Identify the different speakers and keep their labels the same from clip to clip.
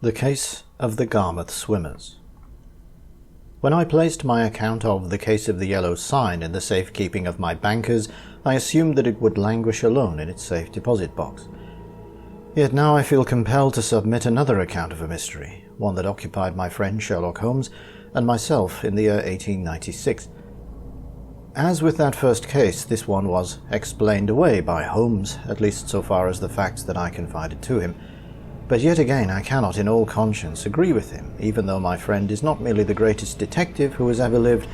Speaker 1: The Case of the Garmouth Swimmers. When I placed my account of The Case of the Yellow Sign in the safekeeping of my bankers, I assumed that it would languish alone in its safe deposit box. Yet now I feel compelled to submit another account of a mystery, one that occupied my friend Sherlock Holmes and myself in the year 1896. As with that first case, this one was explained away by Holmes, at least so far as the facts that I confided to him. But yet again I cannot in all conscience agree with him, even though my friend is not merely the greatest detective who has ever lived,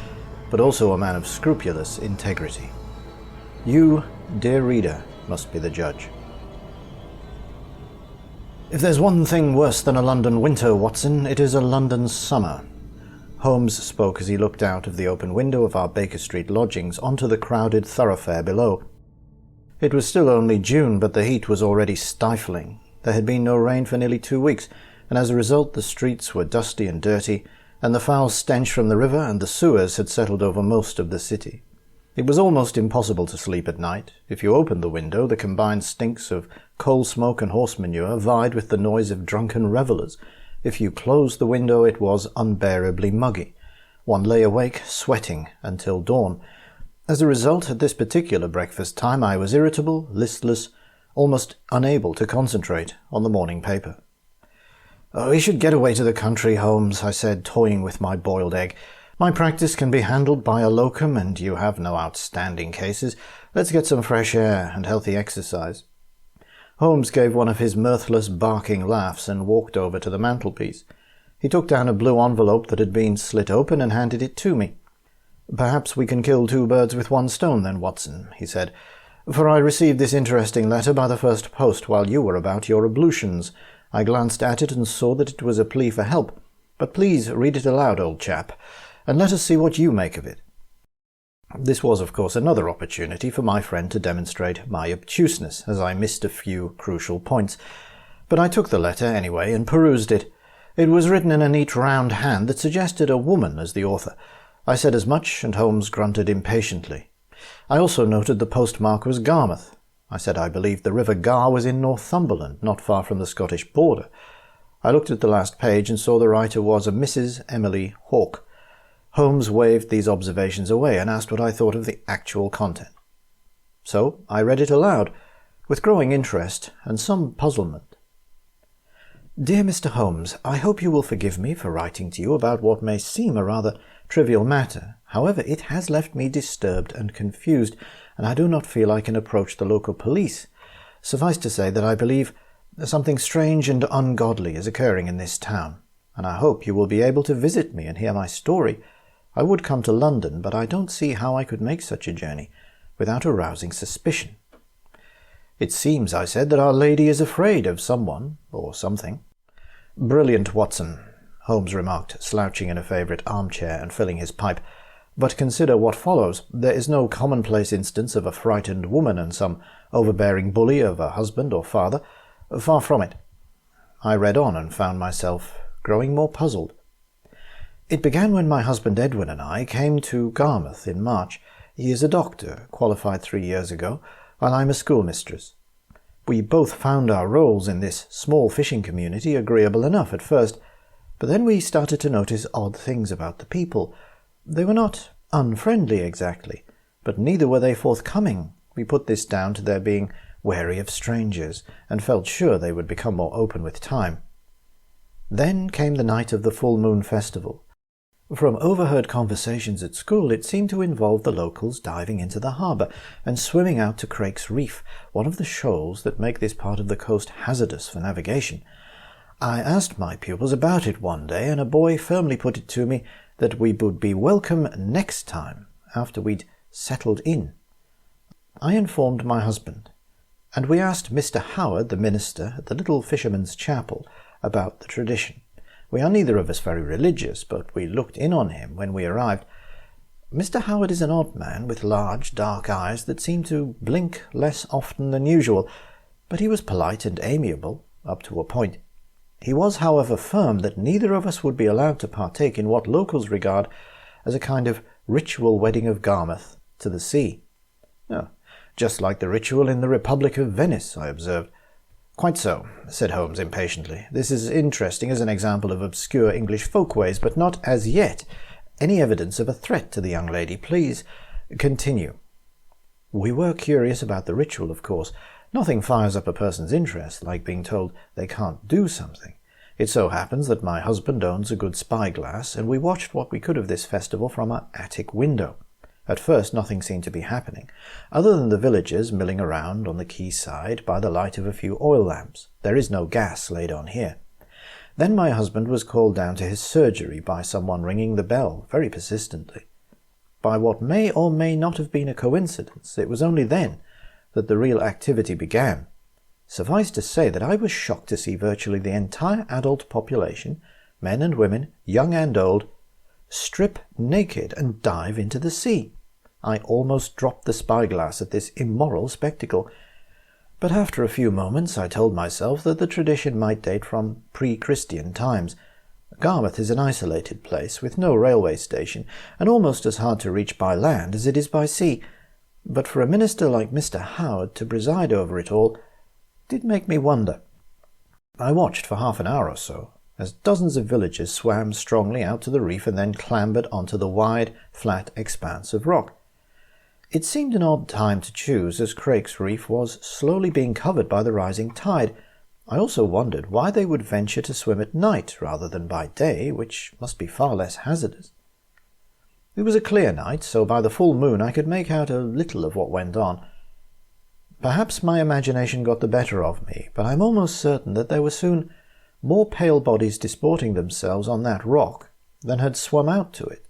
Speaker 1: but also a man of scrupulous integrity. You, dear reader, must be the judge. If there's one thing worse than a London winter, Watson, it is a London summer. Holmes spoke as he looked out of the open window of our Baker Street lodgings onto the crowded thoroughfare below. It was still only June, but the heat was already stifling. There had been no rain for nearly 2 weeks, and as a result the streets were dusty and dirty, and the foul stench from the river and the sewers had settled over most of the city. It was almost impossible to sleep at night. If you opened the window, the combined stinks of coal smoke and horse manure vied with the noise of drunken revellers. If you closed the window, it was unbearably muggy. One lay awake, sweating, until dawn. As a result, at this particular breakfast time, I was irritable, listless, almost unable to concentrate on the morning paper. "We should get away to the country, Holmes," I said, toying with my boiled egg. "My practice can be handled by a locum, and you have no outstanding cases. Let's get some fresh air and healthy exercise." Holmes gave one of his mirthless, barking laughs and walked over to the mantelpiece. He took down a blue envelope that had been slit open and handed it to me. "Perhaps we can kill 2 birds with 1 stone, then, Watson," he said. "For I received this interesting letter by the first post while you were about your ablutions. I glanced at it and saw that it was a plea for help. But please read it aloud, old chap, and let us see what you make of it." This was, of course, another opportunity for my friend to demonstrate my obtuseness, as I missed a few crucial points. But I took the letter anyway and perused it. It was written in a neat round hand that suggested a woman as the author. I said as much, and Holmes grunted impatiently. I also noted the postmark was Garmouth. I said I believed the River Gar was in Northumberland, not far from the Scottish border. I looked at the last page and saw the writer was a Mrs. Emily Hawke. Holmes waved these observations away and asked what I thought of the actual content. So I read it aloud, with growing interest and some puzzlement. "Dear Mr. Holmes, I hope you will forgive me for writing to you about what may seem a rather trivial matter. However, it has left me disturbed and confused, and I do not feel I can approach the local police. Suffice to say that I believe something strange and ungodly is occurring in this town, and I hope you will be able to visit me and hear my story. I would come to London, but I don't see how I could make such a journey without arousing suspicion." "It seems," I said, "that Our Lady is afraid of someone or something." "Brilliant, Watson," Holmes remarked, slouching in a favourite armchair and filling his pipe. "But consider what follows. There is no commonplace instance of a frightened woman and some overbearing bully of a husband or father. Far from it." I read on and found myself growing more puzzled. "It began when my husband Edwin and I came to Garmouth in March. He is a doctor, qualified 3 years ago, while I'm a schoolmistress. We both found our roles in this small fishing community agreeable enough at first, but then we started to notice odd things about the people. They were not unfriendly exactly, but neither were they forthcoming. We put this down to their being wary of strangers, and felt sure they would become more open with time. Then came the night of the full moon festival. From overheard conversations at school, it seemed to involve the locals diving into the harbour and swimming out to Craig's Reef, one of the shoals that make this part of the coast hazardous for navigation. I asked my pupils about it one day, and a boy firmly put it to me that we would be welcome next time, after we'd settled in. I informed my husband, and we asked Mr. Howard, the minister at the little fisherman's chapel, about the tradition. We are neither of us very religious, but we looked in on him when we arrived. Mr. Howard is an odd man with large, dark eyes that seem to blink less often than usual, but he was polite and amiable, up to a point. He was, however, firm that neither of us would be allowed to partake in what locals regard as a kind of ritual wedding of Garmouth to the sea. "Oh, just like the ritual in the Republic of Venice," I observed. "Quite so," said Holmes impatiently. "This is interesting as an example of obscure English folkways, but not, as yet, any evidence of a threat to the young lady. Please continue." "We were curious about the ritual, of course. Nothing fires up a person's interest like being told they can't do something. It so happens that my husband owns a good spyglass, and we watched what we could of this festival from our attic window. At first nothing seemed to be happening, other than the villagers milling around on the quayside by the light of a few oil lamps. There is no gas laid on here. Then my husband was called down to his surgery by someone ringing the bell very persistently. By what may or may not have been a coincidence, it was only then that the real activity began. Suffice to say that I was shocked to see virtually the entire adult population, men and women, young and old, strip naked and dive into the sea. I almost dropped the spyglass at this immoral spectacle, but after a few moments I told myself that the tradition might date from pre-Christian times. Garmouth is an isolated place, with no railway station, and almost as hard to reach by land as it is by sea. But for a minister like Mr. Howard to preside over it all did make me wonder. I watched for half an hour or so, as dozens of villagers swam strongly out to the reef and then clambered onto the wide, flat expanse of rock. It seemed an odd time to choose, as Craig's Reef was slowly being covered by the rising tide. I also wondered why they would venture to swim at night rather than by day, which must be far less hazardous. It was a clear night, so by the full moon I could make out a little of what went on. Perhaps my imagination got the better of me, but I'm almost certain that there were soon more pale bodies disporting themselves on that rock than had swum out to it.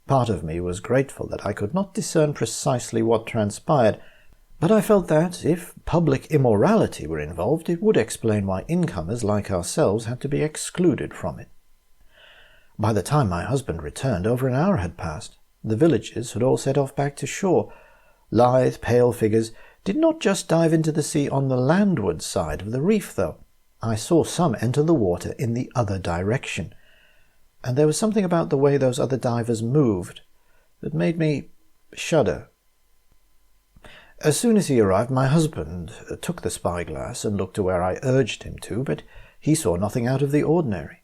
Speaker 1: Part of me was grateful that I could not discern precisely what transpired, but I felt that, if public immorality were involved, it would explain why incomers like ourselves had to be excluded from it. By the time my husband returned, over an hour had passed. The villagers had all set off back to shore. Lithe, pale figures did not just dive into the sea on the landward side of the reef, though. I saw some enter the water in the other direction, and there was something about the way those other divers moved that made me shudder. As soon as he arrived, my husband took the spyglass and looked to where I urged him to, but he saw nothing out of the ordinary.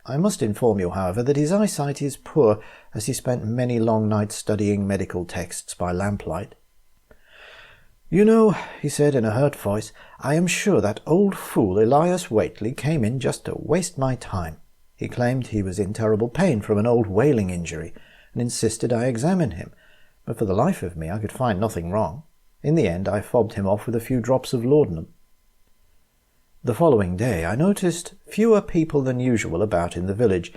Speaker 1: I must inform you, however, that his eyesight is poor, as he spent many long nights studying medical texts by lamplight. "You know," he said in a hurt voice, "I am sure that old fool Elias Whately came in just to waste my time. He claimed he was in terrible pain from an old whaling injury, and insisted I examine him, but for the life of me I could find nothing wrong. In the end I fobbed him off with a few drops of laudanum." The following day I noticed fewer people than usual about in the village,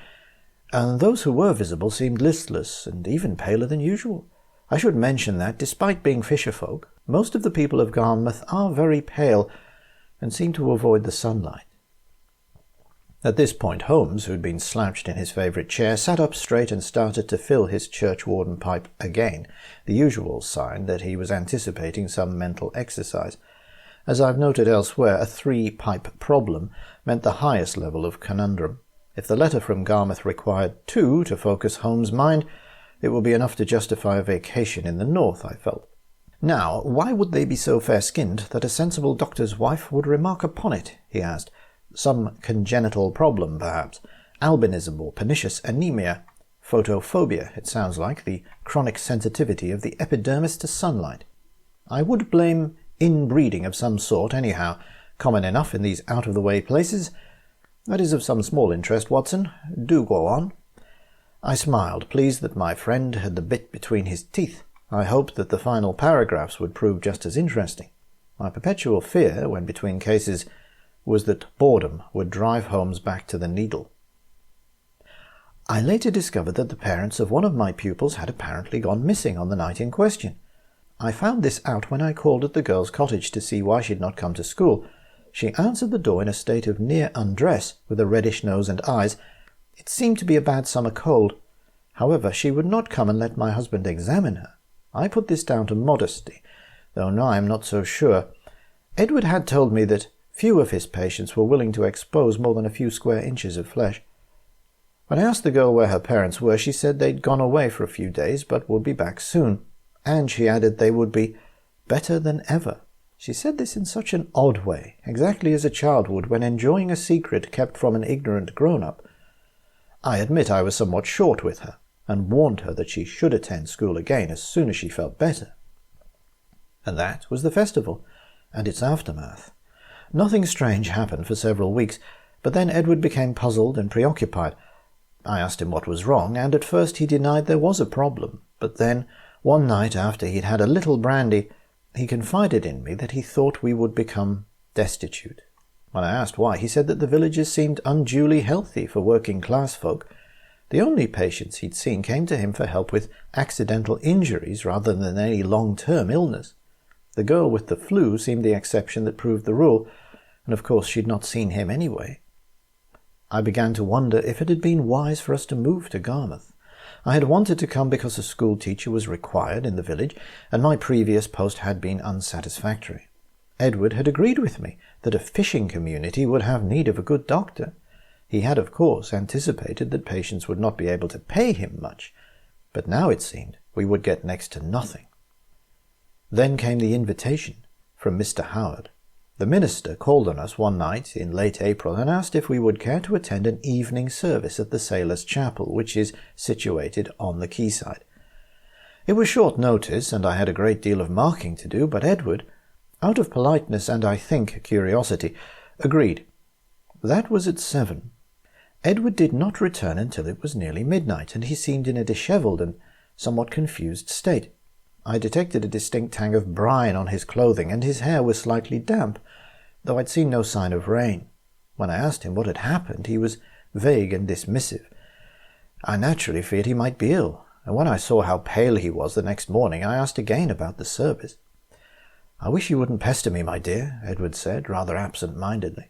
Speaker 1: and those who were visible seemed listless and even paler than usual. I should mention that, despite being fisherfolk, most of the people of Garmouth are very pale and seem to avoid the sunlight. At this point Holmes, who had been slouched in his favourite chair, sat up straight and started to fill his churchwarden pipe again, the usual sign that he was anticipating some mental exercise. As I've noted elsewhere, a 3-pipe problem meant the highest level of conundrum. If the letter from Garmouth required 2 to focus Holmes' mind, it would be enough to justify a vacation in the north, I felt. Now, why would they be so fair-skinned that a sensible doctor's wife would remark upon it? He asked. Some congenital problem, perhaps. Albinism or pernicious anemia. Photophobia, it sounds like, the chronic sensitivity of the epidermis to sunlight. I would blame inbreeding of some sort, anyhow, common enough in these out-of-the-way places. That is of some small interest, Watson. Do go on. I smiled, pleased that my friend had the bit between his teeth. I hoped that the final paragraphs would prove just as interesting. My perpetual fear, when between cases, was that boredom would drive Holmes back to the needle. I later discovered that the parents of one of my pupils had apparently gone missing on the night in question. I found this out when I called at the girl's cottage to see why she had not come to school. She answered the door in a state of near undress, with a reddish nose and eyes. It seemed to be a bad summer cold. However, she would not come and let my husband examine her. I put this down to modesty, though now I am not so sure. Edward had told me that few of his patients were willing to expose more than a few square inches of flesh. When I asked the girl where her parents were, she said they'd gone away for a few days, but would be back soon. And she added they would be better than ever. She said this in such an odd way, exactly as a child would when enjoying a secret kept from an ignorant grown-up. I admit I was somewhat short with her, and warned her that she should attend school again as soon as she felt better. And that was the festival, and its aftermath. Nothing strange happened for several weeks, but then Edward became puzzled and preoccupied. I asked him what was wrong, and at first he denied there was a problem, but then, one night after he'd had a little brandy, he confided in me that he thought we would become destitute. When I asked why, he said that the villages seemed unduly healthy for working-class folk. The only patients he'd seen came to him for help with accidental injuries rather than any long-term illness. The girl with the flu seemed the exception that proved the rule, and of course she'd not seen him anyway. I began to wonder if it had been wise for us to move to Garmouth. I had wanted to come because a school teacher was required in the village, and my previous post had been unsatisfactory. Edward had agreed with me that a fishing community would have need of a good doctor. He had, of course, anticipated that patients would not be able to pay him much, but now it seemed we would get next to nothing. Then came the invitation from Mr. Howard. The minister called on us one night in late April and asked if we would care to attend an evening service at the Sailors' Chapel, which is situated on the quayside. It was short notice, and I had a great deal of marking to do, but Edward, out of politeness and, I think, curiosity, agreed. That was at 7. Edward did not return until it was nearly midnight, and he seemed in a dishevelled and somewhat confused state. I detected a distinct tang of brine on his clothing, and his hair was slightly damp, though I'd seen no sign of rain. When I asked him what had happened, he was vague and dismissive. I naturally feared he might be ill, and when I saw how pale he was the next morning, I asked again about the service. "I wish you wouldn't pester me, my dear," Edward said, rather absent-mindedly.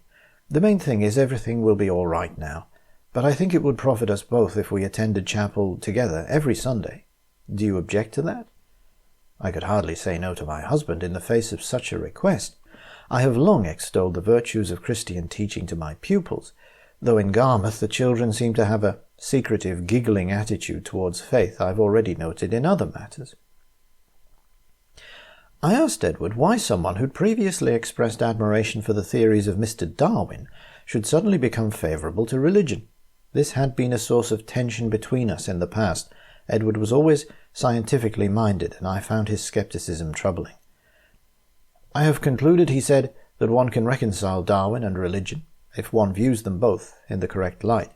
Speaker 1: "The main thing is everything will be all right now, but I think it would profit us both if we attended chapel together every Sunday. Do you object to that?" I could hardly say no to my husband in the face of such a request. I have long extolled the virtues of Christian teaching to my pupils, though in Garmouth the children seem to have a secretive, giggling attitude towards faith I've already noted in other matters. I asked Edward why someone who'd previously expressed admiration for the theories of Mr. Darwin should suddenly become favourable to religion. This had been a source of tension between us in the past. Edward was always scientifically minded, and I found his scepticism troubling. "I have concluded," he said, "that one can reconcile Darwin and religion, if one views them both in the correct light."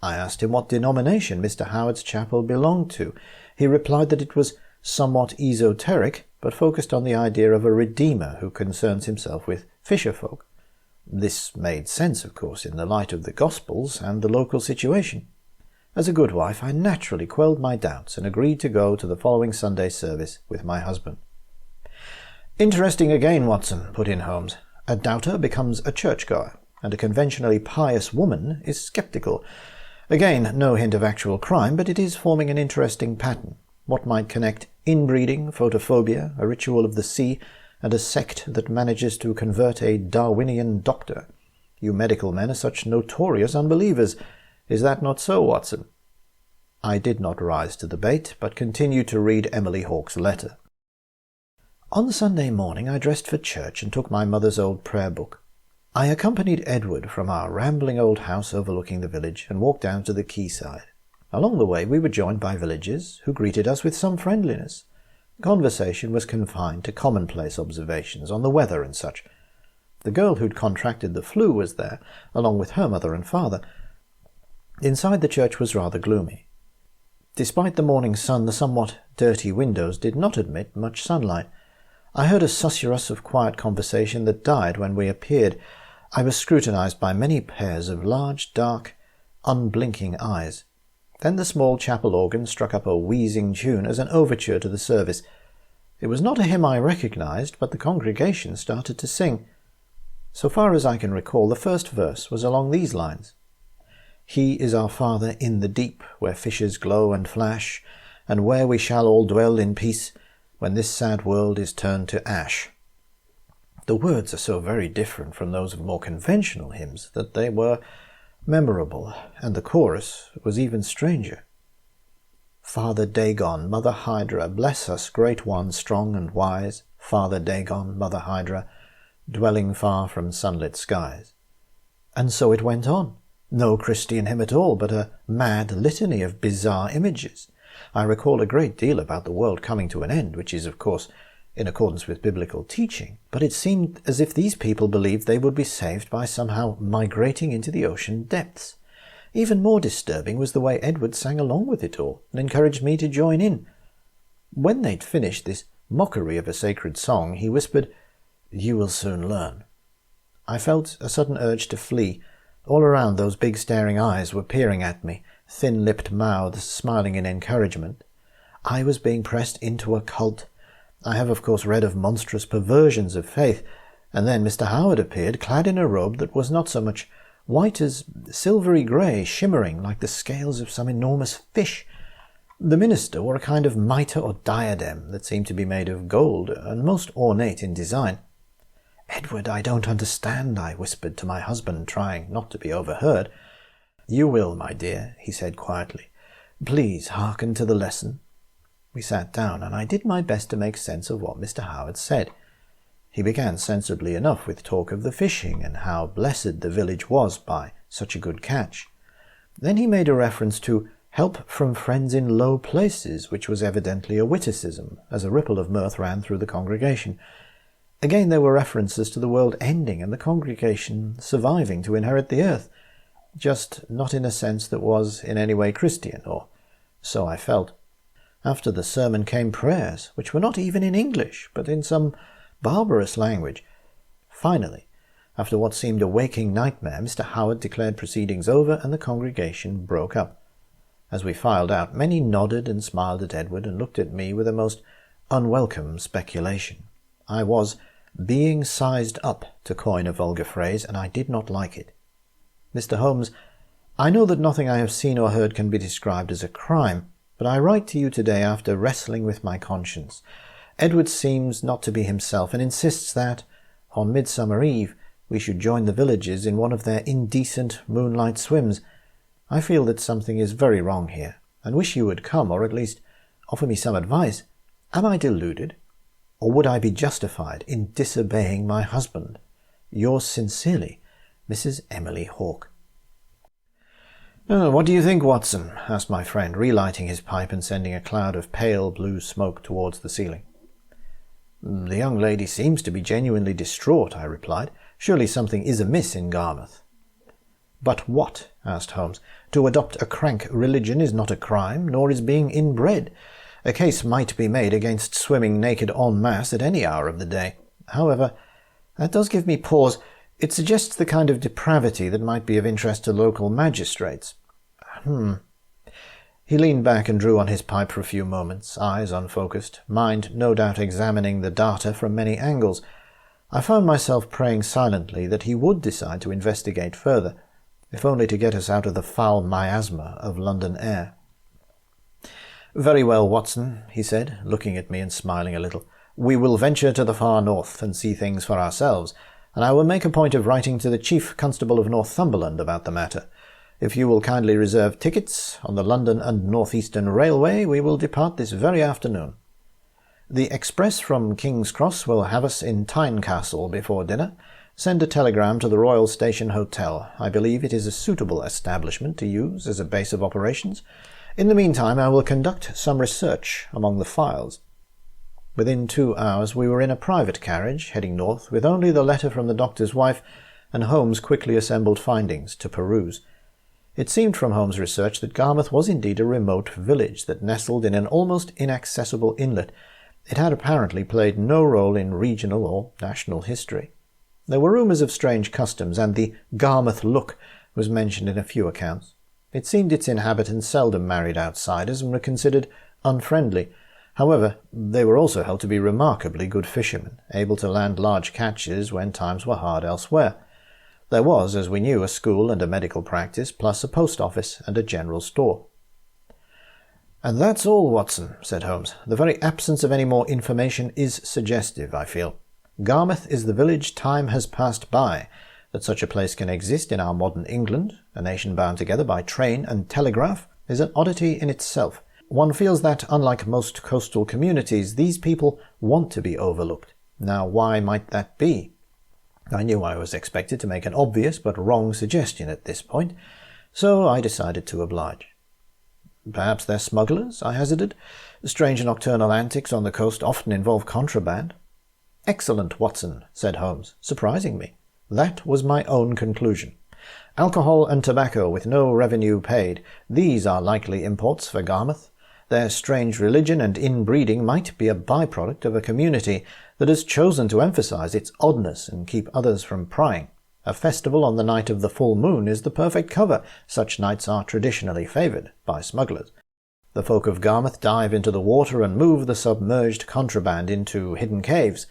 Speaker 1: I asked him what denomination Mr. Howard's chapel belonged to. He replied that it was somewhat esoteric, but focused on the idea of a Redeemer who concerns himself with fisherfolk. This made sense, of course, in the light of the Gospels and the local situation. As a good wife, I naturally quelled my doubts and agreed to go to the following Sunday service with my husband. "Interesting again, Watson," put in Holmes. "A doubter becomes a churchgoer, and a conventionally pious woman is sceptical. Again, no hint of actual crime, but it is forming an interesting pattern. What might connect inbreeding, photophobia, a ritual of the sea, and a sect that manages to convert a Darwinian doctor? You medical men are such notorious unbelievers. Is that not so, Watson?" I did not rise to the bait, but continued to read Emily Hawke's letter. On Sunday morning I dressed for church and took my mother's old prayer book. I accompanied Edward from our rambling old house overlooking the village and walked down to the quayside. Along the way we were joined by villagers who greeted us with some friendliness. Conversation was confined to commonplace observations on the weather and such. The girl who'd contracted the flu was there, along with her mother and father. Inside the church was rather gloomy. Despite the morning sun, the somewhat dirty windows did not admit much sunlight. I heard a susurrus of quiet conversation that died when we appeared. I was scrutinized by many pairs of large, dark, unblinking eyes. Then the small chapel organ struck up a wheezing tune as an overture to the service. It was not a hymn I recognized, but the congregation started to sing. So far as I can recall, the first verse was along these lines. "He is our Father in the deep, where fishes glow and flash, and where we shall all dwell in peace, when this sad world is turned to ash." The words are so very different from those of more conventional hymns that they were memorable, and the chorus was even stranger. "Father Dagon, Mother Hydra, bless us, great one, strong and wise. Father Dagon, Mother Hydra, dwelling far from sunlit skies. And so it went on. No Christian hymn at all, but a mad litany of bizarre images. I recall a great deal about the world coming to an end, which is, of course, in accordance with biblical teaching, but it seemed as if these people believed they would be saved by somehow migrating into the ocean depths. Even more disturbing was the way Edward sang along with it all, and encouraged me to join in. When they'd finished this mockery of a sacred song, he whispered, "You will soon learn." I felt a sudden urge to flee. All around those big staring eyes were peering at me, thin-lipped mouths smiling in encouragement. I was being pressed into a cult. I have of course read of monstrous perversions of faith, and then Mr. Howard appeared, clad in a robe that was not so much white as silvery grey, shimmering like the scales of some enormous fish. The minister wore a kind of mitre or diadem that seemed to be made of gold, and most ornate in design. "Edward, I don't understand," I whispered to my husband, trying not to be overheard. "You will, my dear," he said quietly. "Please hearken to the lesson." We sat down, and I did my best to make sense of what Mr. Howard said. He began sensibly enough with talk of the fishing, and how blessed the village was by such a good catch. Then he made a reference to help from friends in low places, which was evidently a witticism, as a ripple of mirth ran through the congregation. Again there were references to the world ending and the congregation surviving to inherit the earth, just not in a sense that was in any way Christian, or so I felt. After the sermon came prayers, which were not even in English, but in some barbarous language. Finally, after what seemed a waking nightmare, Mr. Howard declared proceedings over, and the congregation broke up. As we filed out, many nodded and smiled at Edward, and looked at me with a most unwelcome speculation. I was being sized up, to coin a vulgar phrase, and I did not like it. "Mr. Holmes, I know that nothing I have seen or heard can be described as a crime, but I write to you today after wrestling with my conscience. Edward seems not to be himself, and insists that, on Midsummer Eve, we should join the villagers in one of their indecent moonlight swims. I feel that something is very wrong here, and wish you would come, or at least offer me some advice. Am I deluded, or would I be justified in disobeying my husband? Yours sincerely, Mrs. Emily Hawke." "What do you think, Watson?" asked my friend, relighting his pipe and sending a cloud of pale blue smoke towards the ceiling. "The young lady seems to be genuinely distraught," I replied. "Surely something is amiss in Garmouth." "But what?" asked Holmes. "To adopt a crank religion is not a crime, nor is being inbred. A case might be made against swimming naked en masse at any hour of the day. However, that does give me pause. It suggests the kind of depravity that might be of interest to local magistrates." He leaned back and drew on his pipe for a few moments, eyes unfocused, mind no doubt examining the data from many angles. I found myself praying silently that he would decide to investigate further, if only to get us out of the foul miasma of London air. "Very well, Watson," he said, looking at me and smiling a little. "We will venture to the far north and see things for ourselves, and I will make a point of writing to the Chief Constable of Northumberland about the matter. If you will kindly reserve tickets on the London and North Eastern Railway, we will depart this very afternoon. The express from King's Cross will have us in Tynecastle before dinner. Send a telegram to the Royal Station Hotel. I believe it is a suitable establishment to use as a base of operations. In the meantime, I will conduct some research among the files." Within 2 hours we were in a private carriage, heading north, with only the letter from the doctor's wife and Holmes' quickly assembled findings to peruse. It seemed from Holmes' research that Garmouth was indeed a remote village that nestled in an almost inaccessible inlet. It had apparently played no role in regional or national history. There were rumours of strange customs, and the Garmouth look was mentioned in a few accounts. It seemed its inhabitants seldom married outsiders and were considered unfriendly. However, they were also held to be remarkably good fishermen, able to land large catches when times were hard elsewhere. There was, as we knew, a school and a medical practice, plus a post office and a general store. "And that's all, Watson," said Holmes. "The very absence of any more information is suggestive, I feel. Garmouth is the village time has passed by. That such a place can exist in our modern England, a nation bound together by train and telegraph, is an oddity in itself. One feels that, unlike most coastal communities, these people want to be overlooked. Now, why might that be? I knew I was expected to make an obvious but wrong suggestion at this point, so I decided to oblige. Perhaps they're smugglers, I hazarded. Strange nocturnal antics on the coast often involve contraband. Excellent, Watson, said Holmes, surprising me. That was my own conclusion. Alcohol and tobacco with no revenue paid, these are likely imports for Garmouth. Their strange religion and inbreeding might be a byproduct of a community that has chosen to emphasize its oddness and keep others from prying. A festival on the night of the full moon is the perfect cover. Such nights are traditionally favored by smugglers. The folk of Garmouth dive into the water and move the submerged contraband into hidden caves.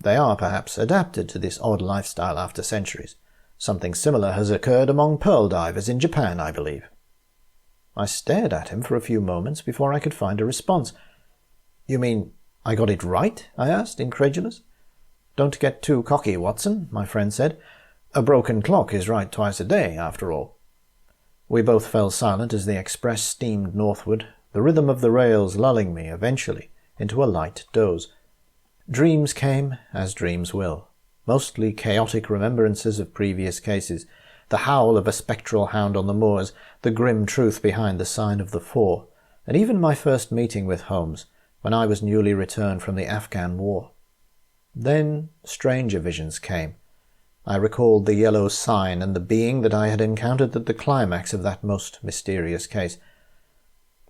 Speaker 1: They are perhaps adapted to this odd lifestyle after centuries. Something similar has occurred among pearl divers in Japan, I believe. I stared at him for a few moments before I could find a response. "You mean I got it right?" I asked, incredulous. "Don't get too cocky, Watson," my friend said. "A broken clock is right twice a day, after all." We both fell silent as the express steamed northward, the rhythm of the rails lulling me, eventually, into a light doze. Dreams came, as dreams will. Mostly chaotic remembrances of previous cases, the howl of a spectral hound on the moors, the grim truth behind the sign of the Four, and even my first meeting with Holmes, when I was newly returned from the Afghan War. Then stranger visions came. I recalled the yellow sign and the being that I had encountered at the climax of that most mysterious case.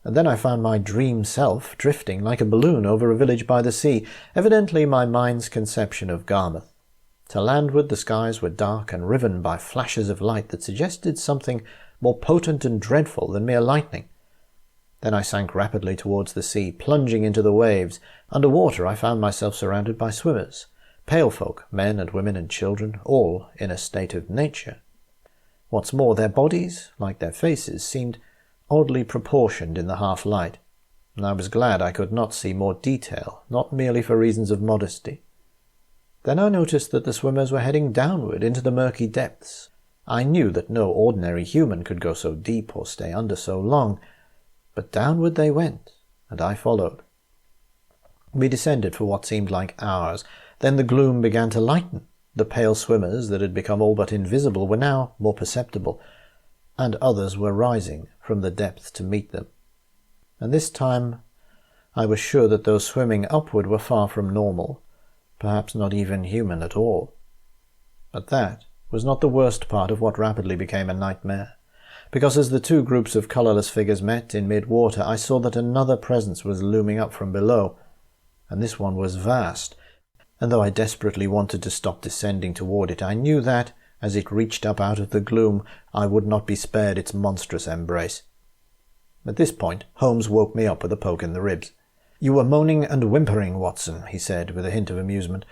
Speaker 1: And then I found my dream self drifting like a balloon over a village by the sea, evidently my mind's conception of Garmouth. To landward the skies were dark and riven by flashes of light that suggested something more potent and dreadful than mere lightning. Then I sank rapidly towards the sea, plunging into the waves. Under water I found myself surrounded by swimmers, pale folk, men and women and children, all in a state of nature. What's more, their bodies, like their faces, seemed oddly proportioned in the half-light, and I was glad I could not see more detail, not merely for reasons of modesty. Then I noticed that the swimmers were heading downward into the murky depths. I knew that no ordinary human could go so deep or stay under so long, but downward they went, and I followed. We descended for what seemed like hours. Then the gloom began to lighten. The pale swimmers that had become all but invisible were now more perceptible, and others were rising from the depth to meet them. And this time I was sure that those swimming upward were far from normal, perhaps not even human at all. But that was not the worst part of what rapidly became a nightmare, because as the two groups of colourless figures met in mid-water, I saw that another presence was looming up from below, and this one was vast, and though I desperately wanted to stop descending toward it, I knew that, as it reached up out of the gloom, I would not be spared its monstrous embrace. At this point, Holmes woke me up with a poke in the ribs. "You were moaning and whimpering, Watson," he said, with a hint of amusement.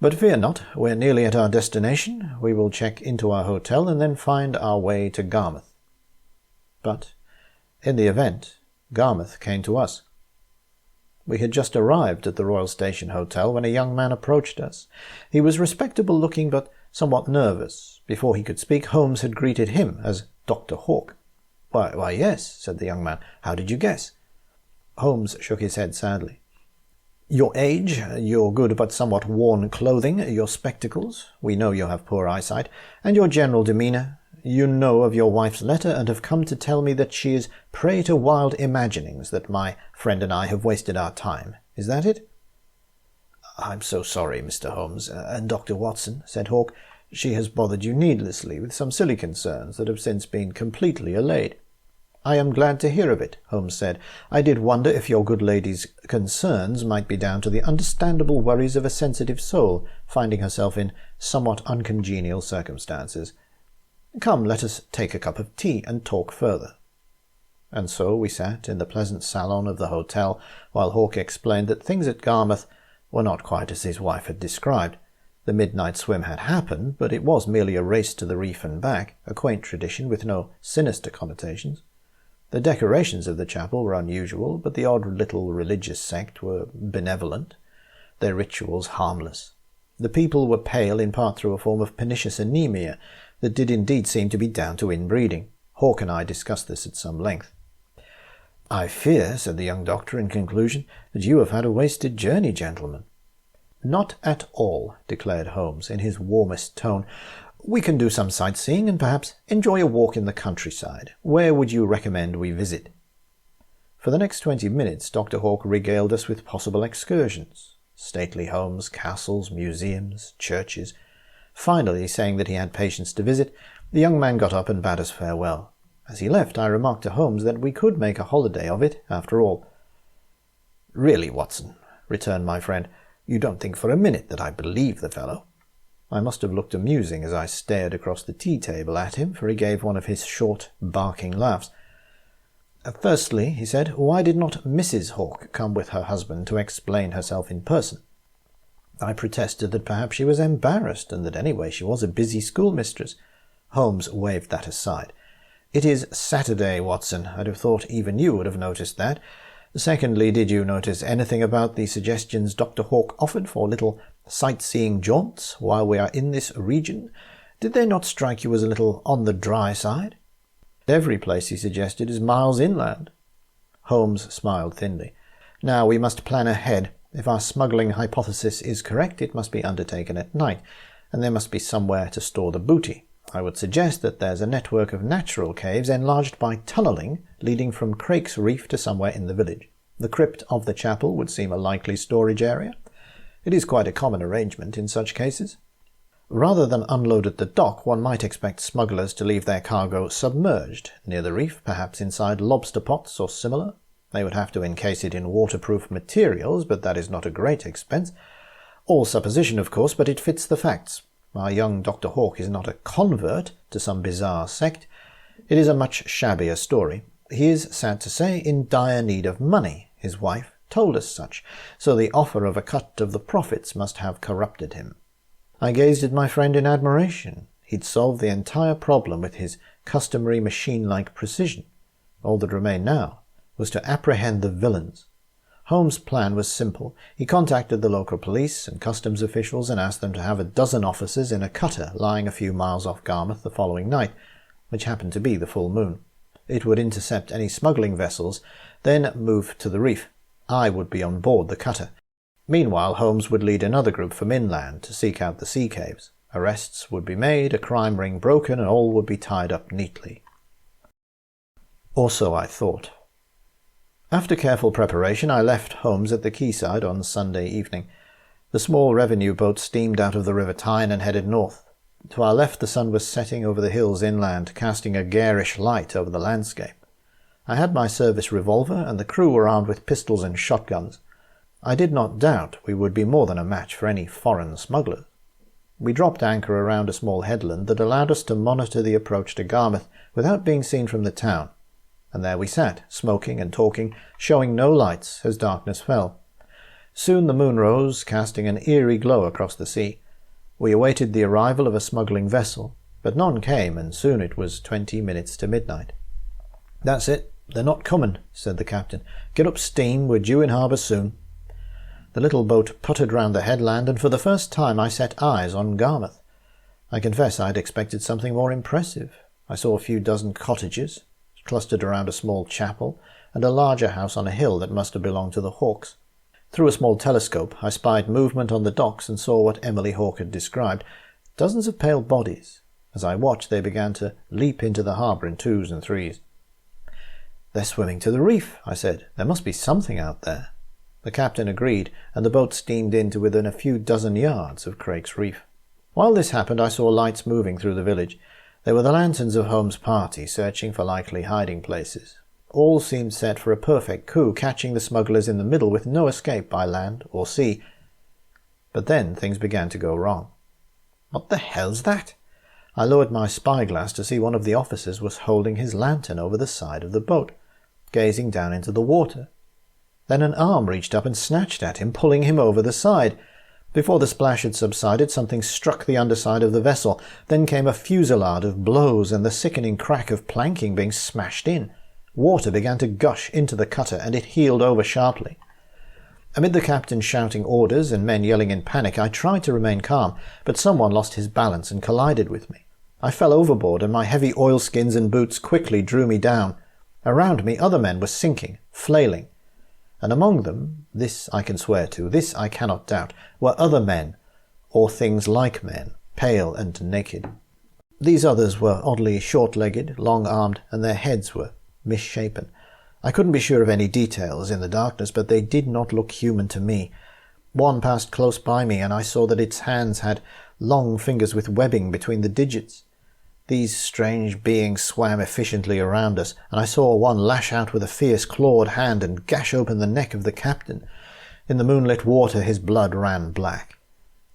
Speaker 1: "But fear not, we're nearly at our destination. We will check into our hotel and then find our way to Garmouth." But, in the event, Garmouth came to us. We had just arrived at the Royal Station Hotel when a young man approached us. He was respectable-looking but somewhat nervous. Before he could speak, Holmes had greeted him as Dr. Hawke. Why, yes," said the young man. "How did you guess?" Holmes shook his head sadly. "Your age, your good but somewhat worn clothing, your spectacles, we know you have poor eyesight, and your general demeanour. You know of your wife's letter and have come to tell me that she is prey to wild imaginings, that my friend and I have wasted our time. Is that it?" "I'm so sorry, Mr. Holmes, and Dr. Watson," said Hawke. "She has bothered you needlessly with some silly concerns that have since been completely allayed." "I am glad to hear of it," Holmes said. "I did wonder if your good lady's concerns might be down to the understandable worries of a sensitive soul, finding herself in somewhat uncongenial circumstances. Come, let us take a cup of tea and talk further." And so we sat in the pleasant salon of the hotel, while Hawke explained that things at Garmouth were not quite as his wife had described. The midnight swim had happened, but it was merely a race to the reef and back, a quaint tradition with no sinister connotations. The decorations of the chapel were unusual, but the odd little religious sect were benevolent, their rituals harmless. The people were pale in part through a form of pernicious anemia that did indeed seem to be down to inbreeding. Hawke and I discussed this at some length. "I fear," said the young doctor in conclusion, "that you have had a wasted journey, gentlemen." "Not at all," declared Holmes in his warmest tone. "We can do some sightseeing and perhaps enjoy a walk in the countryside. Where would you recommend we visit?" For the next 20 minutes Dr. Hawk regaled us with possible excursions. Stately homes, castles, museums, churches. Finally, saying that he had patients to visit, the young man got up and bade us farewell. As he left, I remarked to Holmes that we could make a holiday of it, after all. "Really, Watson," returned my friend, "you don't think for a minute that I believe the fellow?" I must have looked amusing as I stared across the tea-table at him, for he gave one of his short, barking laughs. "Firstly," he said, "why did not Mrs. Hawk come with her husband to explain herself in person?" I protested that perhaps she was embarrassed, and that anyway she was a busy schoolmistress. Holmes waved that aside. "It is Saturday, Watson. I'd have thought even you would have noticed that. Secondly, did you notice anything about the suggestions Dr. Hawk offered for little sightseeing jaunts while we are in this region? Did they not strike you as a little on the dry side? Every place he suggested is miles inland." Holmes smiled thinly. "Now we must plan ahead. If our smuggling hypothesis is correct, it must be undertaken at night, and there must be somewhere to store the booty. I would suggest that there's a network of natural caves enlarged by tunnelling leading from Crake's Reef to somewhere in the village. The crypt of the chapel would seem a likely storage area. It is quite a common arrangement in such cases. Rather than unload at the dock, one might expect smugglers to leave their cargo submerged, near the reef, perhaps inside lobster pots or similar. They would have to encase it in waterproof materials, but that is not a great expense. All supposition, of course, but it fits the facts. Our young Dr. Hawk is not a convert to some bizarre sect. It is a much shabbier story. He is, sad to say, in dire need of money. His wife told us such, so the offer of a cut of the profits must have corrupted him. I gazed at my friend in admiration. He'd solved the entire problem with his customary machine-like precision. All that remained now was to apprehend the villains. Holmes' plan was simple. He contacted the local police and customs officials and asked them to have a dozen officers in a cutter lying a few miles off Garmouth the following night, which happened to be the full moon. It would intercept any smuggling vessels, then move to the reef. I would be on board the cutter. Meanwhile, Holmes would lead another group from inland to seek out the sea caves. Arrests would be made, a crime ring broken, and all would be tied up neatly. Or so I thought. After careful preparation, I left Holmes at the quayside on Sunday evening. The small revenue boat steamed out of the River Tyne and headed north. To our left the sun was setting over the hills inland, casting a garish light over the landscape. I had my service revolver, and the crew were armed with pistols and shotguns. I did not doubt we would be more than a match for any foreign smugglers. We dropped anchor around a small headland that allowed us to monitor the approach to Garmouth without being seen from the town, and there we sat, smoking and talking, showing no lights as darkness fell. Soon the moon rose, casting an eerie glow across the sea. We awaited the arrival of a smuggling vessel, but none came, and soon it was 20 minutes to midnight. "That's it, they're not coming," said the captain. "Get up steam, we're due in harbour soon." The little boat puttered round the headland, and for the first time I set eyes on Garmouth. I confess I had expected something more impressive. I saw a few dozen cottages, clustered around a small chapel, and a larger house on a hill that must have belonged to the Hawks. Through a small telescope I spied movement on the docks and saw what Emily Hawk had described, dozens of pale bodies. As I watched, they began to leap into the harbour in twos and threes. "They're swimming to the reef," I said. "There must be something out there." The captain agreed, and the boat steamed in to within a few dozen yards of Crake's Reef. While this happened, I saw lights moving through the village. They were the lanterns of Holmes' party, searching for likely hiding places. All seemed set for a perfect coup, catching the smugglers in the middle with no escape by land or sea. But then things began to go wrong. "What the hell's that?" I lowered my spyglass to see one of the officers was holding his lantern over the side of the boat, gazing down into the water. Then an arm reached up and snatched at him, pulling him over the side. Before the splash had subsided, something struck the underside of the vessel. Then came a fusillade of blows and the sickening crack of planking being smashed in. Water began to gush into the cutter, and it heeled over sharply. Amid the captain shouting orders and men yelling in panic, I tried to remain calm, but someone lost his balance and collided with me. I fell overboard, and my heavy oilskins and boots quickly drew me down. Around me other men were sinking, flailing, and among them, this I can swear to, this I cannot doubt, were other men, or things like men, pale and naked. These others were oddly short-legged, long-armed, and their heads were misshapen. I couldn't be sure of any details in the darkness, but they did not look human to me. One passed close by me, and I saw that its hands had long fingers with webbing between the digits. These strange beings swam efficiently around us, and I saw one lash out with a fierce clawed hand and gash open the neck of the captain. In the moonlit water his blood ran black.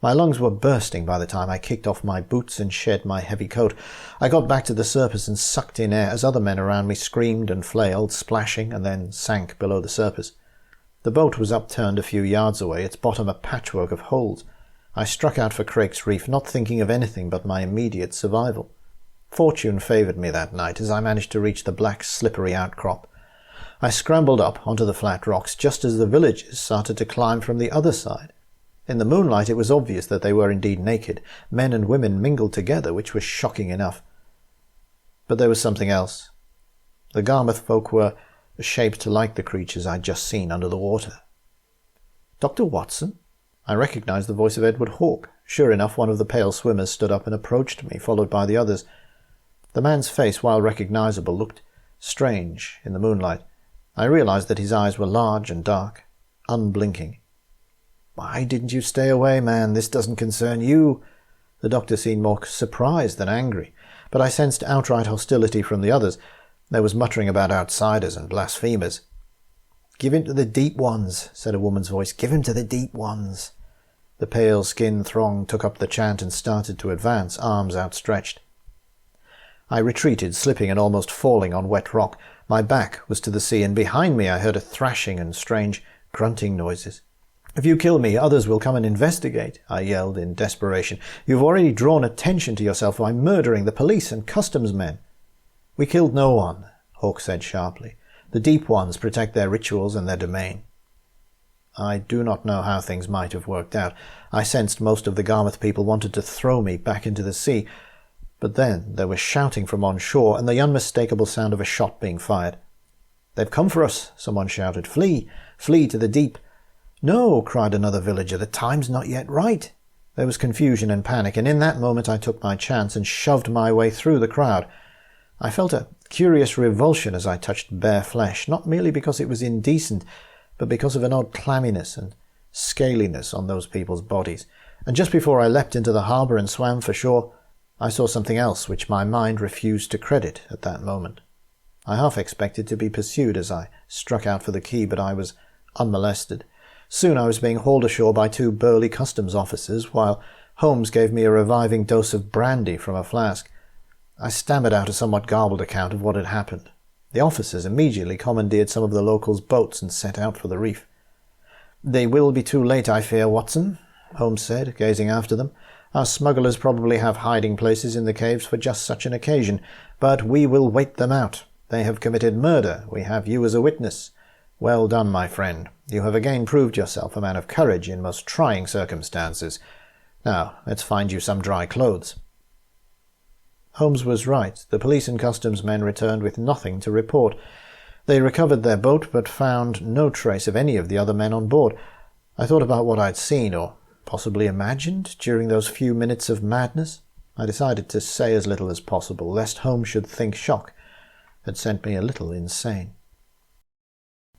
Speaker 1: My lungs were bursting by the time I kicked off my boots and shed my heavy coat. I got back to the surface and sucked in air as other men around me screamed and flailed, splashing, and then sank below the surface. The boat was upturned a few yards away, its bottom a patchwork of holes. I struck out for Craig's Reef, not thinking of anything but my immediate survival. Fortune favoured me that night, as I managed to reach the black, slippery outcrop. I scrambled up onto the flat rocks just as the villagers started to climb from the other side. In the moonlight it was obvious that they were indeed naked, men and women mingled together, which was shocking enough. But there was something else. The Garmouth folk were shaped like the creatures I'd just seen under the water. "Dr. Watson?" I recognized the voice of Edward Hawke. Sure enough, one of the pale swimmers stood up and approached me, followed by the others. The man's face, while recognizable, looked strange in the moonlight. I realized that his eyes were large and dark, unblinking. "Why didn't you stay away, man? This doesn't concern you." The doctor seemed more surprised than angry, but I sensed outright hostility from the others. There was muttering about outsiders and blasphemers. "Give him to the deep ones," said a woman's voice. "Give him to the deep ones." The pale-skinned throng took up the chant and started to advance, arms outstretched. I retreated, slipping and almost falling on wet rock. My back was to the sea, and behind me I heard a thrashing and strange grunting noises. "If you kill me, others will come and investigate," I yelled in desperation. "You've already drawn attention to yourself by murdering the police and customs men." "We killed no one," Hawke said sharply. "The deep ones protect their rituals and their domain." I do not know how things might have worked out. I sensed most of the Garmouth people wanted to throw me back into the sea, but then there was shouting from on shore and the unmistakable sound of a shot being fired. "They've come for us," someone shouted. "Flee! Flee to the deep!" "No," cried another villager, "the time's not yet right." There was confusion and panic, and in that moment I took my chance and shoved my way through the crowd. I felt a curious revulsion as I touched bare flesh, not merely because it was indecent, but because of an odd clamminess and scaliness on those people's bodies. And just before I leapt into the harbour and swam for shore, I saw something else which my mind refused to credit at that moment. I half expected to be pursued as I struck out for the quay, but I was unmolested. Soon I was being hauled ashore by two burly customs officers, while Holmes gave me a reviving dose of brandy from a flask. I stammered out a somewhat garbled account of what had happened. The officers immediately commandeered some of the locals' boats and set out for the reef. "They will be too late, I fear, Watson," Holmes said, gazing after them. "Our smugglers probably have hiding places in the caves for just such an occasion, but we will wait them out. They have committed murder. We have you as a witness. Well done, my friend. You have again proved yourself a man of courage in most trying circumstances. Now, let's find you some dry clothes." Holmes was right. The police and customs men returned with nothing to report. They recovered their boat, but found no trace of any of the other men on board. I thought about what I'd seen, or possibly imagined, during those few minutes of madness. I decided to say as little as possible, lest Holmes should think shock had sent me a little insane.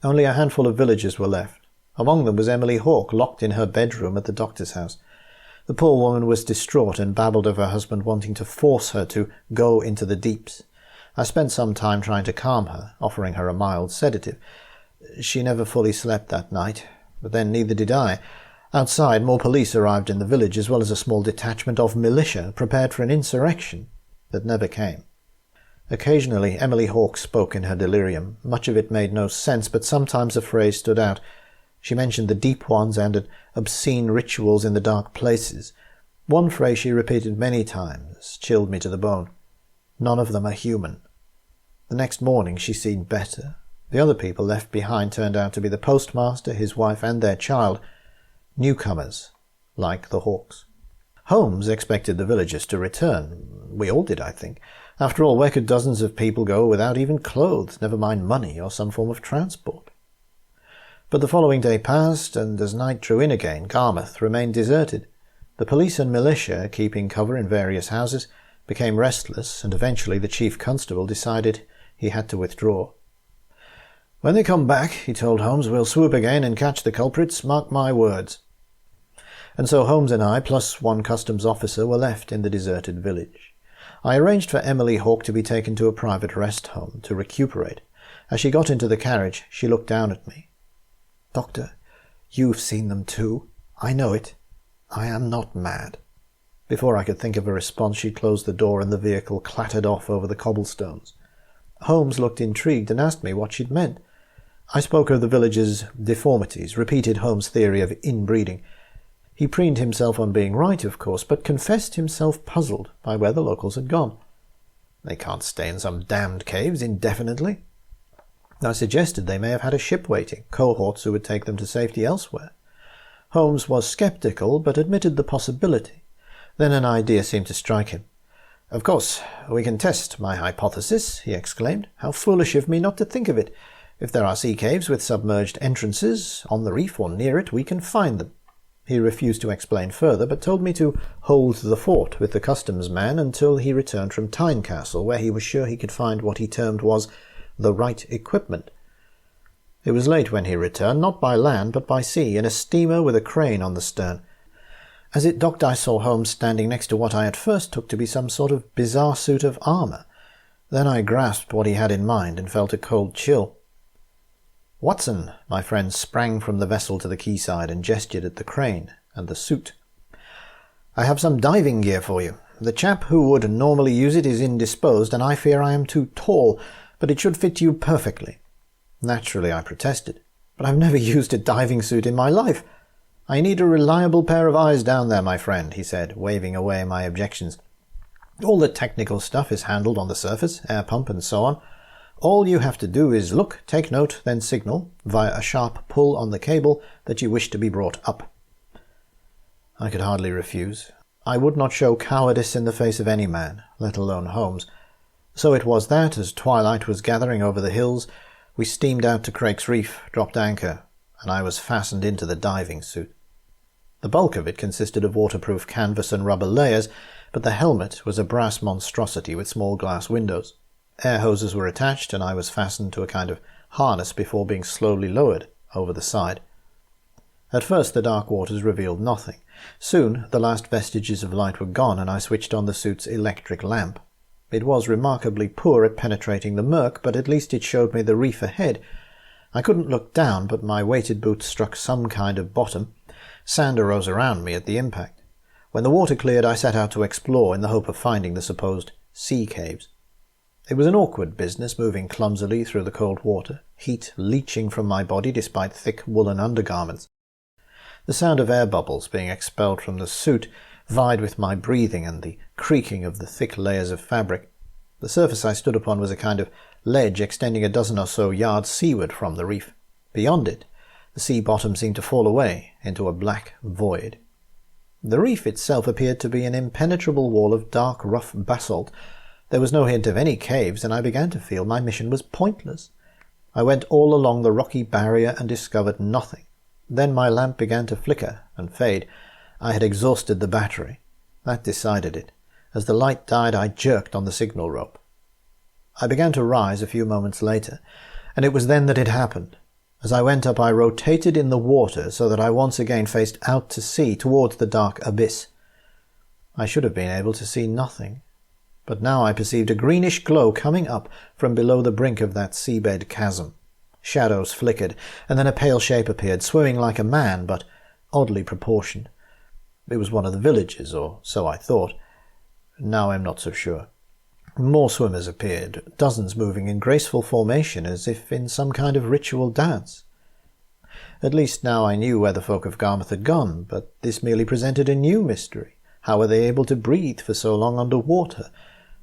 Speaker 1: Only a handful of villagers were left. Among them was Emily Hawke, locked in her bedroom at the doctor's house. The poor woman was distraught and babbled of her husband wanting to force her to go into the deeps. I spent some time trying to calm her, offering her a mild sedative. She never fully slept that night, but then neither did I. Outside, more police arrived in the village, as well as a small detachment of militia prepared for an insurrection that never came. Occasionally Emily Hawke spoke in her delirium. Much of it made no sense, but sometimes a phrase stood out. She mentioned the deep ones and obscene rituals in the dark places. One phrase she repeated many times chilled me to the bone. "None of them are human." The next morning she seemed better. The other people left behind turned out to be the postmaster, his wife, and their child. Newcomers, like the Hawkes. Holmes expected the villagers to return. We all did, I think. After all, where could dozens of people go without even clothes, never mind money or some form of transport? But the following day passed, and as night drew in again, Garmouth remained deserted. The police and militia, keeping cover in various houses, became restless, and eventually the chief constable decided he had to withdraw. "When they come back," he told Holmes, "we'll swoop again and catch the culprits, mark my words." And so Holmes and I, plus one customs officer, were left in the deserted village. I arranged for Emily Hawke to be taken to a private rest home to recuperate. As she got into the carriage, she looked down at me. "Doctor, you've seen them too. I know it. I am not mad." Before I could think of a response, she closed the door and the vehicle clattered off over the cobblestones. Holmes looked intrigued and asked me what she'd meant. I spoke of the village's deformities, repeated Holmes' theory of inbreeding. He preened himself on being right, of course, but confessed himself puzzled by where the locals had gone. "They can't stay in some damned caves indefinitely." I suggested they may have had a ship waiting, cohorts who would take them to safety elsewhere. Holmes was sceptical, but admitted the possibility. Then an idea seemed to strike him. "Of course, we can test my hypothesis," he exclaimed. "How foolish of me not to think of it. If there are sea caves with submerged entrances, on the reef or near it, we can find them." He refused to explain further, but told me to hold the fort with the customs man until he returned from Tynecastle, where he was sure he could find what he termed was the right equipment. It was late when he returned, not by land but by sea, in a steamer with a crane on the stern. As it docked, I saw Holmes standing next to what I at first took to be some sort of bizarre suit of armour. Then I grasped what he had in mind and felt a cold chill. "Watson!" My friend sprang from the vessel to the quayside and gestured at the crane and the suit. "I have some diving gear for you. The chap who would normally use it is indisposed, and I fear I am too tall, but it should fit you perfectly." Naturally, I protested. "But I've never used a diving suit in my life." "I need a reliable pair of eyes down there, my friend," he said, waving away my objections. "All the technical stuff is handled on the surface, air pump and so on. All you have to do is look, take note, then signal, via a sharp pull on the cable, that you wish to be brought up." I could hardly refuse. I would not show cowardice in the face of any man, let alone Holmes. So it was that, as twilight was gathering over the hills, we steamed out to Craig's Reef, dropped anchor, and I was fastened into the diving suit. The bulk of it consisted of waterproof canvas and rubber layers, but the helmet was a brass monstrosity with small glass windows. Air hoses were attached, and I was fastened to a kind of harness before being slowly lowered over the side. At first the dark waters revealed nothing. Soon the last vestiges of light were gone, and I switched on the suit's electric lamp. It was remarkably poor at penetrating the murk, but at least it showed me the reef ahead. I couldn't look down, but my weighted boots struck some kind of bottom. Sand arose around me at the impact. When the water cleared, I set out to explore in the hope of finding the supposed sea caves. It was an awkward business, moving clumsily through the cold water, heat leaching from my body despite thick woolen undergarments. The sound of air bubbles being expelled from the suit vied with my breathing and the creaking of the thick layers of fabric. The surface I stood upon was a kind of ledge extending a dozen or so yards seaward from the reef. Beyond it, the sea bottom seemed to fall away into a black void. The reef itself appeared to be an impenetrable wall of dark, rough basalt. There was no hint of any caves, and I began to feel my mission was pointless. I went all along the rocky barrier and discovered nothing. Then my lamp began to flicker and fade. I had exhausted the battery. That decided it. As the light died, I jerked on the signal rope. I began to rise a few moments later, and it was then that it happened. As I went up, I rotated in the water so that I once again faced out to sea towards the dark abyss. I should have been able to see nothing, but now I perceived a greenish glow coming up from below the brink of that seabed chasm. Shadows flickered, and then a pale shape appeared, swimming like a man, but oddly proportioned. It was one of the villagers, or so I thought. Now I am not so sure. More swimmers appeared, dozens moving in graceful formation as if in some kind of ritual dance. At least now I knew where the folk of Garmouth had gone, but this merely presented a new mystery. How were they able to breathe for so long under water?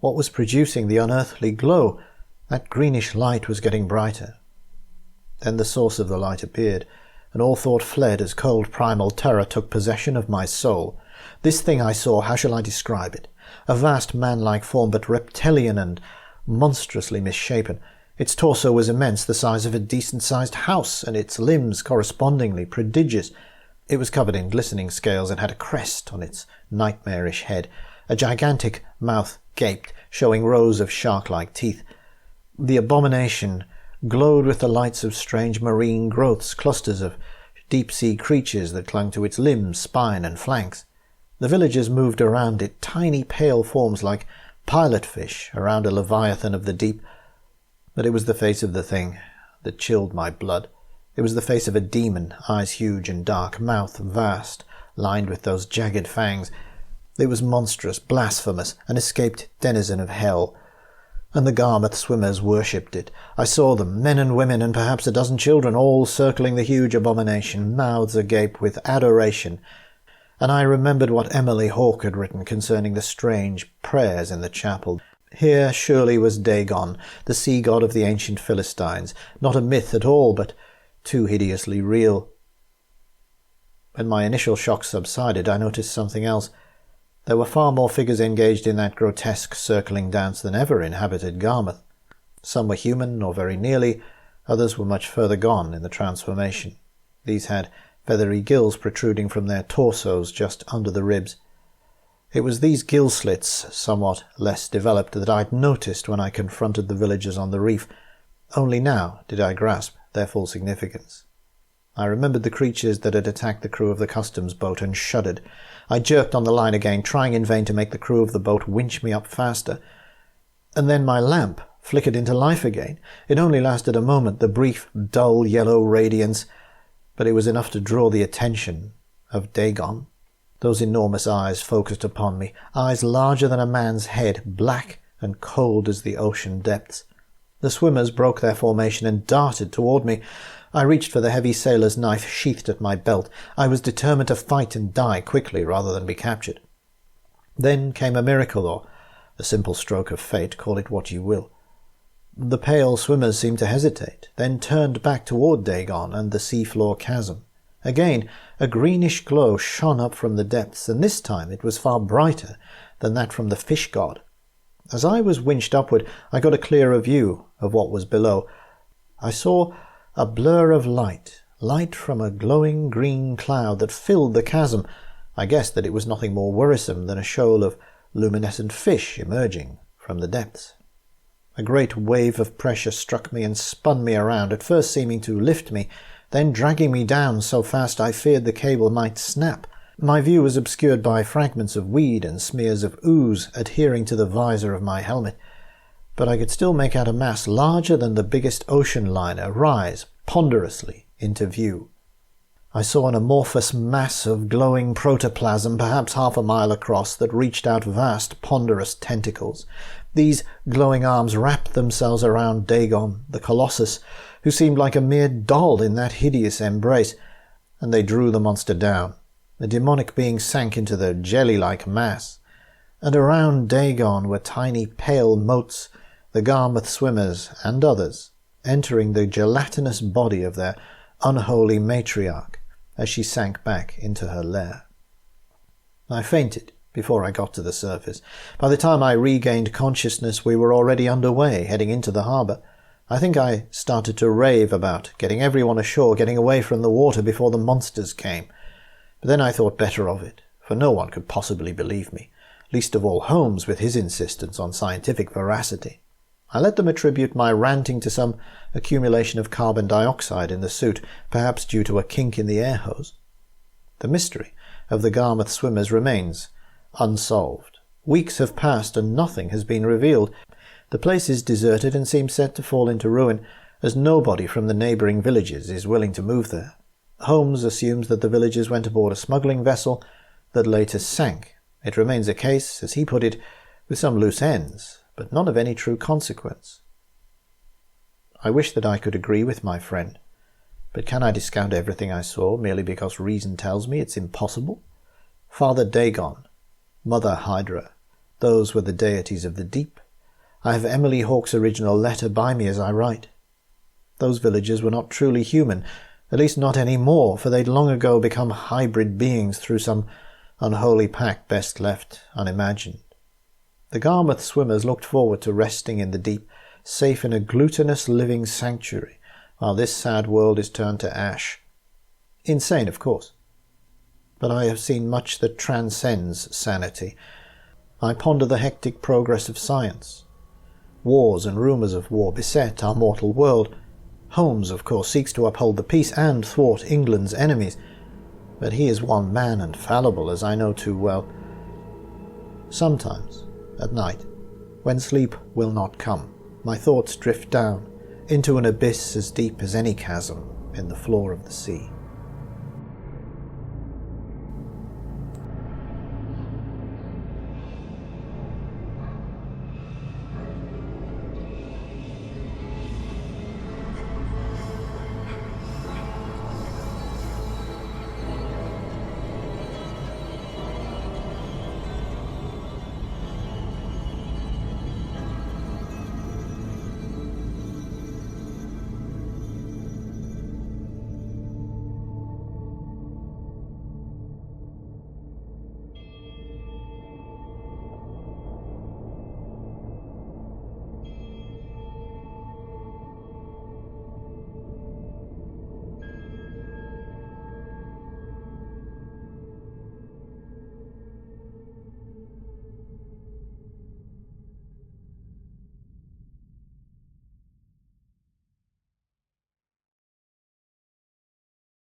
Speaker 1: What was producing the unearthly glow? That greenish light was getting brighter. Then the source of the light appeared, and all thought fled as cold primal terror took possession of my soul. This thing I saw, how shall I describe it? A vast man-like form, but reptilian and monstrously misshapen. Its torso was immense, the size of a decent-sized house, and its limbs correspondingly prodigious. It was covered in glistening scales and had a crest on its nightmarish head. A gigantic mouth gaped, showing rows of shark-like teeth. The abomination glowed with the lights of strange marine growths, clusters of deep-sea creatures that clung to its limbs, spine, and flanks. The villagers moved around it, tiny pale forms like pilot fish around a leviathan of the deep. But it was the face of the thing that chilled my blood. It was the face of a demon, eyes huge and dark, mouth vast, lined with those jagged fangs. It was monstrous, blasphemous, an escaped denizen of hell. And the Garmouth Swimmers worshipped it. I saw them, men and women, and perhaps a dozen children, all circling the huge abomination, mouths agape with adoration. And I remembered what Emily Hawke had written concerning the strange prayers in the chapel. Here surely was Dagon, the sea god of the ancient Philistines, not a myth at all, but too hideously real. When my initial shock subsided, I noticed something else. There were far more figures engaged in that grotesque circling dance than ever inhabited Garmouth. Some were human, or very nearly, others were much further gone in the transformation. These had feathery gills protruding from their torsos just under the ribs. It was these gill slits, somewhat less developed, that I'd noticed when I confronted the villagers on the reef. Only now did I grasp their full significance. I remembered the creatures that had attacked the crew of the customs boat and shuddered. I jerked on the line again, trying in vain to make the crew of the boat winch me up faster. And then my lamp flickered into life again. It only lasted a moment, the brief, dull yellow radiance, but it was enough to draw the attention of Dagon. Those enormous eyes focused upon me, eyes larger than a man's head, black and cold as the ocean depths. The swimmers broke their formation and darted toward me. I reached for the heavy sailor's knife sheathed at my belt. I was determined to fight and die quickly rather than be captured. Then came a miracle, or a simple stroke of fate, call it what you will. The pale swimmers seemed to hesitate, then turned back toward Dagon and the seafloor chasm. Again, a greenish glow shone up from the depths, and this time it was far brighter than that from the fish god. As I was winched upward, I got a clearer view of what was below. I saw a blur of light from a glowing green cloud that filled the chasm. I guessed that it was nothing more worrisome than a shoal of luminescent fish emerging from the depths. A great wave of pressure struck me and spun me around, at first seeming to lift me, then dragging me down so fast I feared the cable might snap. My view was obscured by fragments of weed and smears of ooze adhering to the visor of my helmet, but I could still make out a mass larger than the biggest ocean liner rise ponderously into view. I saw an amorphous mass of glowing protoplasm, perhaps 1/2 mile across, that reached out vast, ponderous tentacles. These glowing arms wrapped themselves around Dagon, the colossus, who seemed like a mere doll in that hideous embrace, and they drew the monster down. The demonic being sank into the jelly-like mass, and around Dagon were tiny pale motes, the Garmouth Swimmers and others, entering the gelatinous body of their unholy matriarch as she sank back into her lair. I fainted before I got to the surface. By the time I regained consciousness, we were already underway, heading into the harbour. I think I started to rave about getting everyone ashore, getting away from the water before the monsters came. But then I thought better of it, for no one could possibly believe me, least of all Holmes with his insistence on scientific veracity. I let them attribute my ranting to some accumulation of carbon dioxide in the suit, perhaps due to a kink in the air hose. The mystery of the Garmouth Swimmers remains unsolved. Weeks have passed and nothing has been revealed. The place is deserted and seems set to fall into ruin, as nobody from the neighbouring villages is willing to move there. Holmes assumes that the villagers went aboard a smuggling vessel that later sank. It remains a case, as he put it, with some loose ends, but none of any true consequence. I wish that I could agree with my friend, but can I discount everything I saw merely because reason tells me it's impossible? Father Dagon, Mother Hydra, those were the deities of the deep. I have Emily Hawke's original letter by me as I write. Those villagers were not truly human, at least not any more, for they'd long ago become hybrid beings through some unholy pact best left unimagined. The Garmouth Swimmers looked forward to resting in the deep, safe in a glutinous living sanctuary, while this sad world is turned to ash. Insane, of course. But I have seen much that transcends sanity. I ponder the hectic progress of science. Wars and rumours of war beset our mortal world. Holmes, of course, seeks to uphold the peace and thwart England's enemies, but he is one man and fallible, as I know too well. Sometimes, at night, when sleep will not come, my thoughts drift down into an abyss as deep as any chasm in the floor of the sea.